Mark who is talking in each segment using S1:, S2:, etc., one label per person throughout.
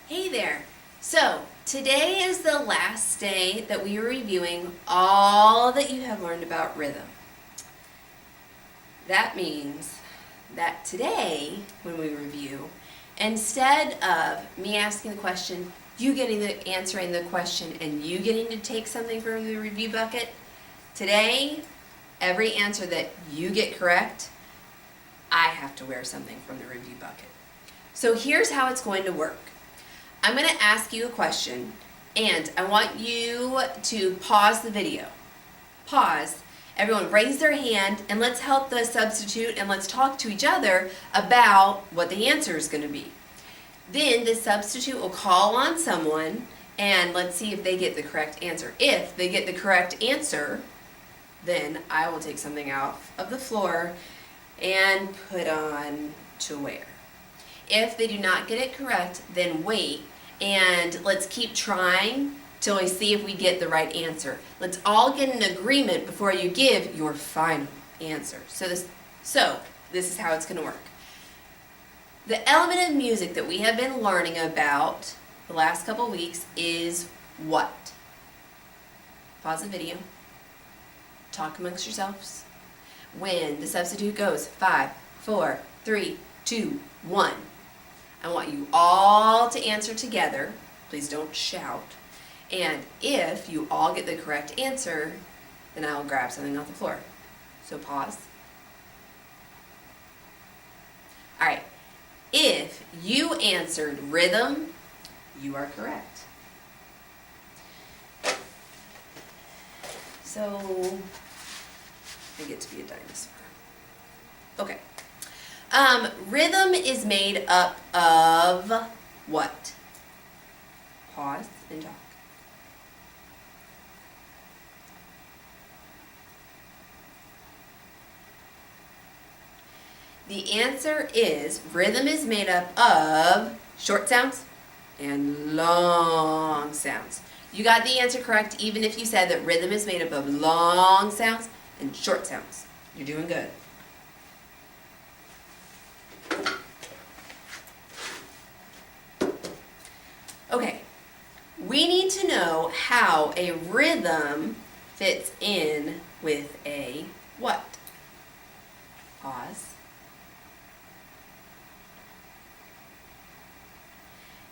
S1: Hey there! So, today is the last day that we are reviewing all that you have learned about rhythm. That means that today, when we review, instead of me asking the question, you answering the question, and you getting to take something from the review bucket, today, every answer that you get correct, I have to wear something from the review bucket. So here's how it's going to work. I'm going to ask you a question, and I want you to pause the video. Pause. Everyone raise their hand, and let's help the substitute, and let's talk to each other about what the answer is going to be. Then the substitute will call on someone, and let's see if they get the correct answer. If they get the correct answer, then I will take something out of the floor and put on to wear. If they do not get it correct, then wait and let's keep trying till we see if we get the right answer. Let's all get an agreement before you give your final answer. So this is how it's going to work. The element of music that we have been learning about the last couple weeks is what? Pause the video. Talk amongst yourselves. When the substitute goes 5, 4, 3, 2, 1. I want you all to answer together. Please don't shout. And if you all get the correct answer, then I'll grab something off the floor. So pause. All right. If you answered rhythm, you are correct. So I get to be a dinosaur. Okay. Rhythm is made up of what? Pause and talk. The answer is rhythm is made up of short sounds and long sounds. You got the answer correct even if you said that rhythm is made up of long sounds and short sounds. You're doing good. Okay, we need to know how a rhythm fits in with a what? Pause.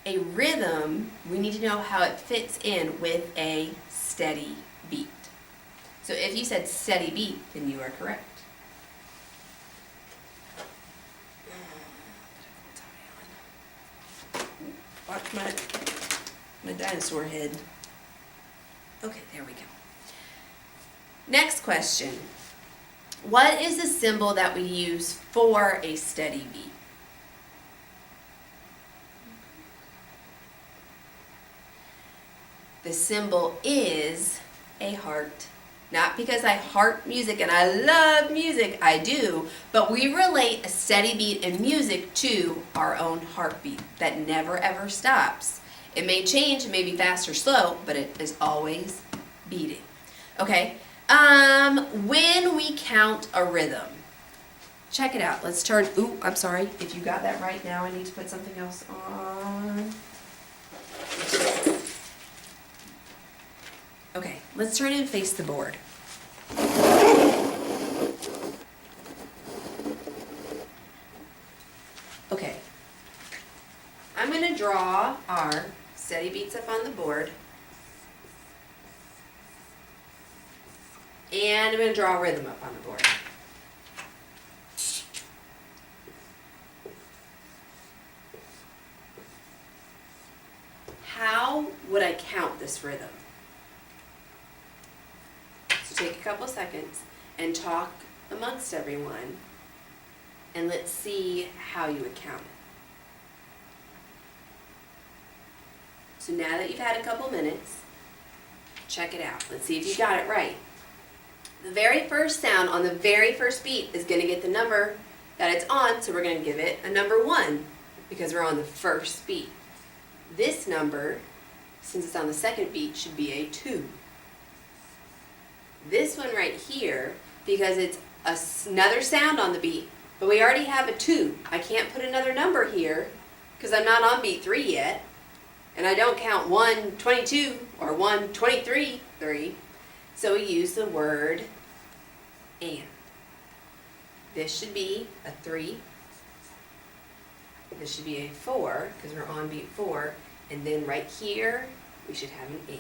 S1: A rhythm, we need to know how it fits in with a steady beat. So if you said steady beat, then you are correct. Watch my dinosaur head. Okay, there we go. Next question. What is the symbol that we use for a steady beat? The symbol is a heart. Not because I heart music and I love music, I do, but we relate a steady beat in music to our own heartbeat that never ever stops. It may change, it may be fast or slow, but it is always beating. Okay, when we count a rhythm, check it out. Let's turn, I'm sorry, if you got that right now, I need to put something else on. Okay, let's turn and face the board. Okay, I'm going to draw our steady beats up on the board. And I'm going to draw a rhythm up on the board. How would I count this rhythm? So take a couple seconds and talk amongst everyone, and let's see how you would count it. So now that you've had a couple minutes, check it out. Let's see if you got it right. The very first sound on the very first beat is going to get the number that it's on, so we're going to give it a number 1 because we're on the first beat. This number, since it's on the second beat, should be a 2. This one right here, because it's another sound on the beat, but we already have a 2. I can't put another number here because I'm not on beat 3 yet. And I don't count 122 or 123, 3. So we use the word and. This should be a 3. This should be a 4 because we're on beat 4. And then right here, we should have an and.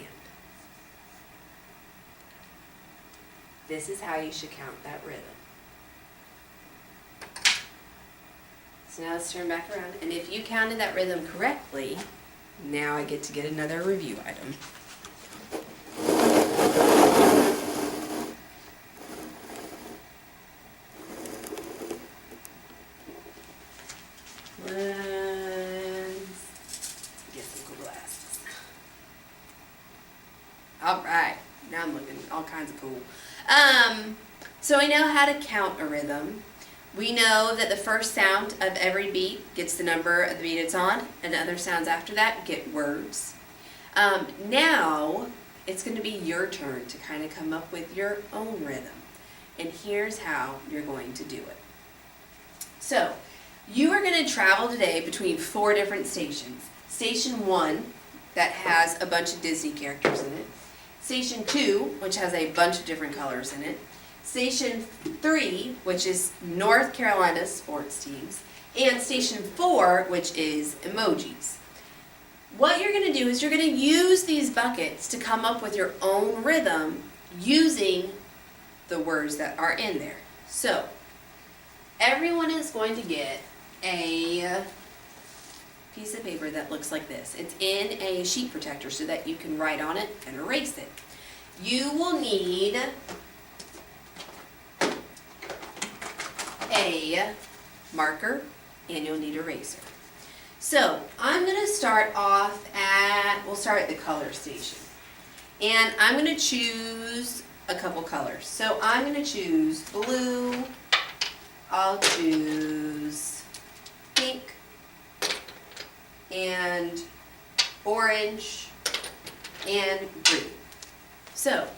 S1: This is how you should count that rhythm. So now let's turn back around. And if you counted that rhythm correctly, now I get to get another review item. Get some cool glasses. All right, now I'm looking all kinds of cool. So we know how to count a rhythm. We know that the first sound of every beat gets the number of the beat it's on, and the other sounds after that get words. Now it's going to be your turn to kind of come up with your own rhythm. And here's how you're going to do it. So you are going to travel today between 4 different stations. Station 1, that has a bunch of Disney characters in it. Station 2, which has a bunch of different colors in it. Station 3, which is North Carolina sports teams. And Station 4, which is emojis. What you're going to do is you're going to use these buckets to come up with your own rhythm using the words that are in there. So, everyone is going to get a piece of paper that looks like this. It's in a sheet protector so that you can write on it and erase it. You will need a marker and you'll need an eraser. So I'm going to start off we'll start at the color station. And I'm going to choose a couple colors. So I'm going to choose blue, I'll choose pink, and orange, and green. So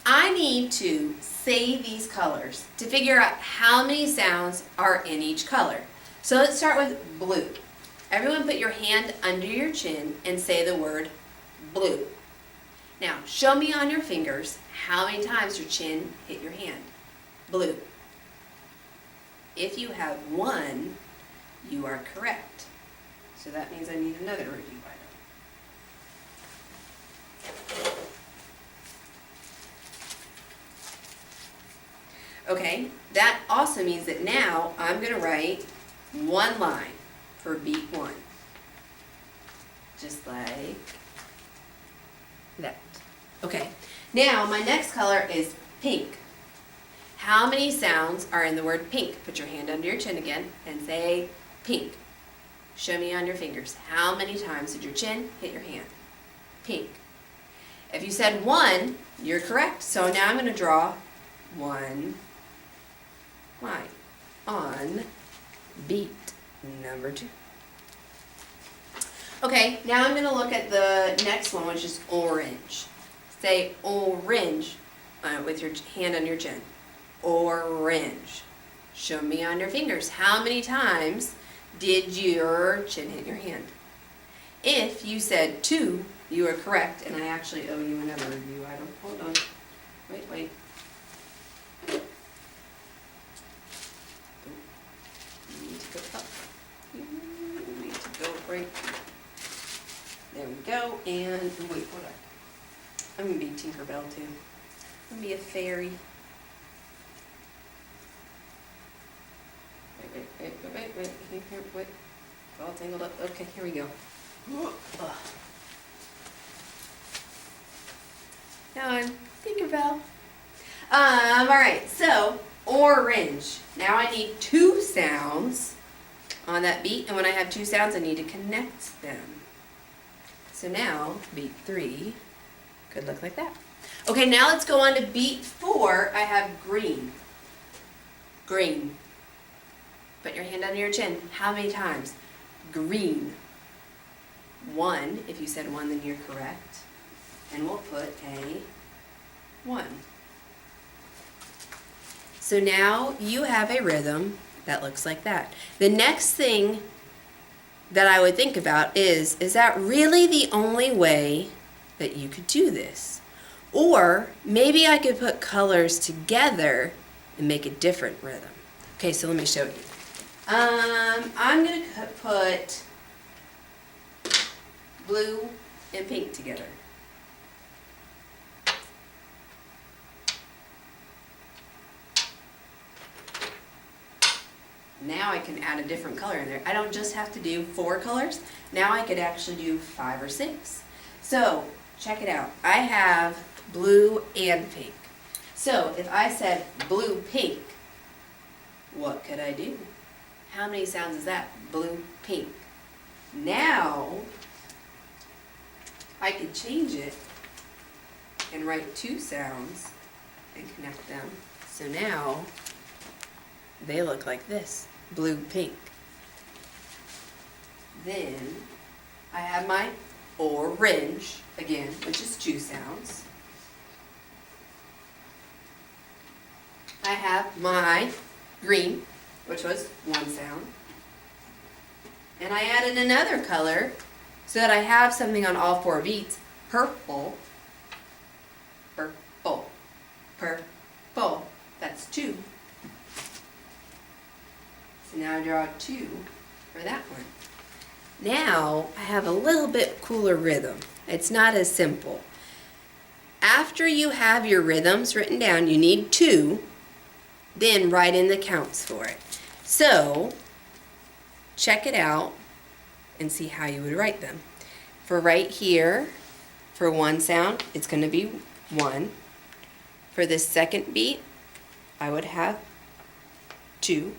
S1: I need to say these colors to figure out how many sounds are in each color. So let's start with blue. Everyone put your hand under your chin and say the word blue. Now show me on your fingers how many times your chin hit your hand. Blue. If you have 1, you are correct. So that means I need another review item. Okay, that also means that now I'm going to write 1 line for beat 1. Just like that. Okay, now my next color is pink. How many sounds are in the word pink? Put your hand under your chin again and say pink. Show me on your fingers. How many times did your chin hit your hand? Pink. If you said 1, you're correct. So now I'm going to draw 1 line on beat number 2. Okay, now I'm going to look at the next one, which is orange. Say orange with your hand on your chin. Orange. Show me on your fingers. How many times did your chin hit your hand? If you said 2, you are correct, and I actually owe you another review item. Hold on. Wait. You need to go up. You need to go right. There we go. And wait, hold on. I'm going to be Tinkerbell too. I'm going to be a fairy. Wait. It's all tangled up. Okay, here we go. Now I'm Tinkerbell. Alright, so orange. Now I need 2 sounds on that beat, and when I have 2 sounds, I need to connect them. So now, beat 3 could look like that. Okay, now let's go on to beat 4. I have green. Green. Put your hand under your chin. How many times? Green. 1. If you said 1, then you're correct. And we'll put a 1. So now you have a rhythm that looks like that. The next thing that I would think about is that really the only way that you could do this? Or maybe I could put colors together and make a different rhythm. Okay, so let me show you. I'm going to put blue and pink together. Now I can add a different color in there. I don't just have to do 4 colors. Now I could actually do 5 or 6. So check it out. I have blue and pink. So if I said blue pink, what could I do? How many sounds is that? Blue pink. Now I could change it and write 2 sounds and connect them. So now they look like this, blue pink. Then I have my orange again, which is 2 sounds. I have my green, which was 1 sound. And I added another color so that I have something on all 4 beats. Purple, purple, purple. That's 2. So now I draw 2 for that one. Now I have a little bit cooler rhythm. It's not as simple. After you have your rhythms written down, you need 2, then write in the counts for it. So check it out and see how you would write them. For right here, for 1 sound, it's going to be 1. For this second beat, I would have 2.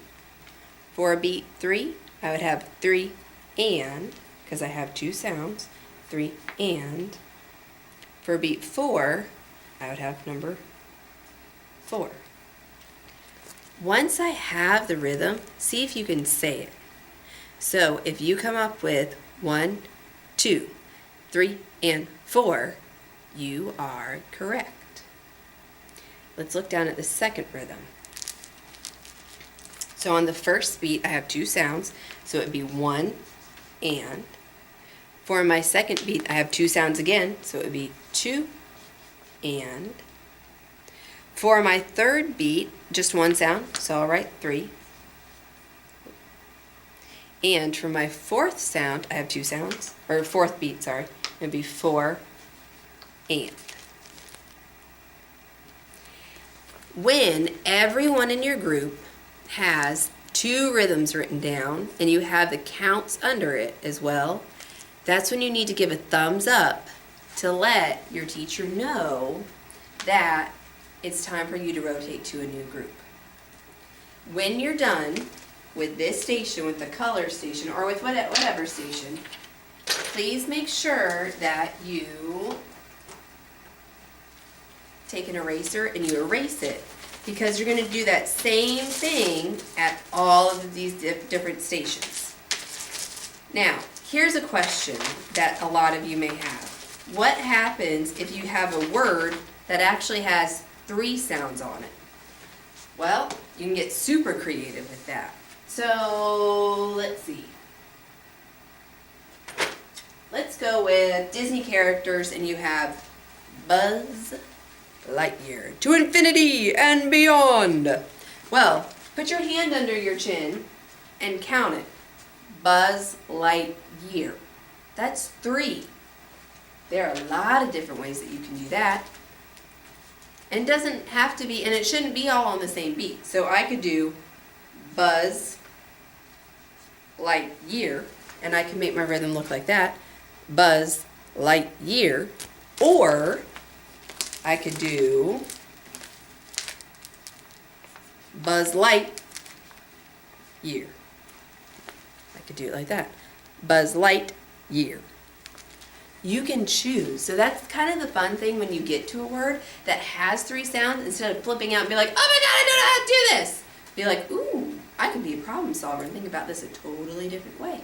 S1: For beat 3, I would have 3 and, because I have 2 sounds, 3 and. For beat 4, I would have number 4. Once I have the rhythm, see if you can say it. So if you come up with 1, 2, 3, and 4, you are correct. Let's look down at the second rhythm. So on the first beat, I have 2 sounds, so it would be 1 and. For my second beat, I have 2 sounds again, so it would be 2 and. For my third beat, just 1 sound, so I'll write 3. And for my fourth sound, I have 2 sounds, or fourth beat, sorry, it would be 4 and. When everyone in your group has 2 rhythms written down and you have the counts under it as well, that's when you need to give a thumbs up to let your teacher know that it's time for you to rotate to a new group. When you're done with this station, with the color station, or with whatever station, please make sure that you take an eraser and you erase it, because you're going to do that same thing at all of these different stations. Now, here's a question that a lot of you may have. What happens if you have a word that actually has 3 sounds on it? Well, you can get super creative with that. So, let's see. Let's go with Disney characters, and you have Buzz Lightyear, to infinity and beyond. Well, put your hand under your chin and count it. Buzz Lightyear. That's 3. There are a lot of different ways that you can do that. And it doesn't have to be, and it shouldn't be all on the same beat. So I could do Buzz Lightyear, and I can make my rhythm look like that. Buzz Lightyear. Or I could do Buzz Light Year. I could do it like that. Buzz Light Year. You can choose. So that's kind of the fun thing when you get to a word that has 3 sounds. Instead of flipping out and be like, oh my God, I don't know how to do this. Be like, ooh, I can be a problem solver and think about this a totally different way.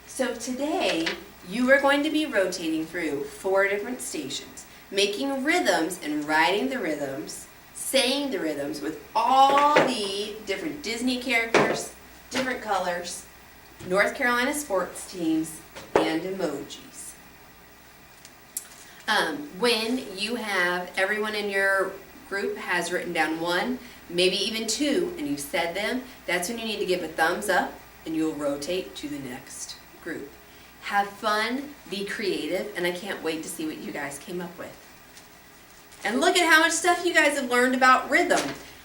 S1: So today, you are going to be rotating through 4 different stations, making rhythms and writing the rhythms, saying the rhythms with all the different Disney characters, different colors, North Carolina sports teams, and emojis. When you have everyone in your group has written down one, maybe even two, and you've said them, that's when you need to give a thumbs up and you'll rotate to the next group. Have fun, be creative, and I can't wait to see what you guys came up with. And look at how much stuff you guys have learned about rhythm.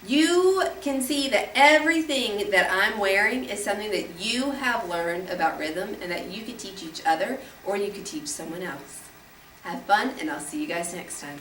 S1: You can see that everything that I'm wearing is something that you have learned about rhythm and that you could teach each other or you could teach someone else. Have fun, and I'll see you guys next time.